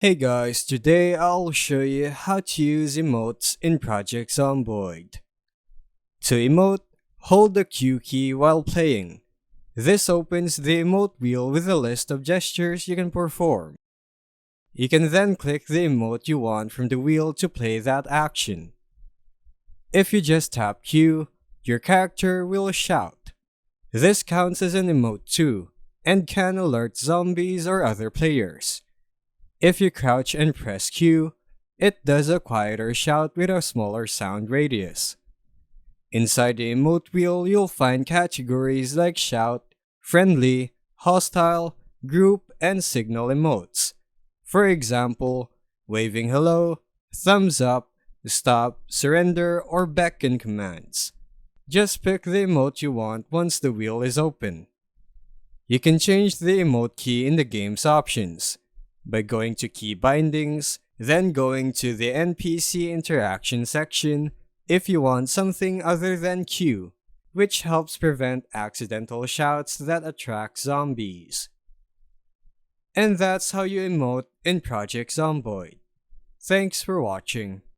Hey guys, today I'll show you how to use emotes in Project Zomboid. To emote, hold the Q key while playing. This opens the emote wheel with a list of gestures you can perform. You can then click the emote you want from the wheel to play that action. If you just tap Q, your character will shout. This counts as an emote too, and can alert zombies or other players. If you crouch and press Q, it does a quieter shout with a smaller sound radius. Inside the emote wheel, you'll find categories like shout, friendly, hostile, group, and signal emotes. For example, waving hello, thumbs up, stop, surrender, or beckon commands. Just pick the emote you want once the wheel is open. You can change the emote key in the game's options by going to key bindings, then going to the NPC interaction section if you want something other than Q, which helps prevent accidental shouts that attract zombies. And that's how you emote in Project Zomboid. Thanks for watching.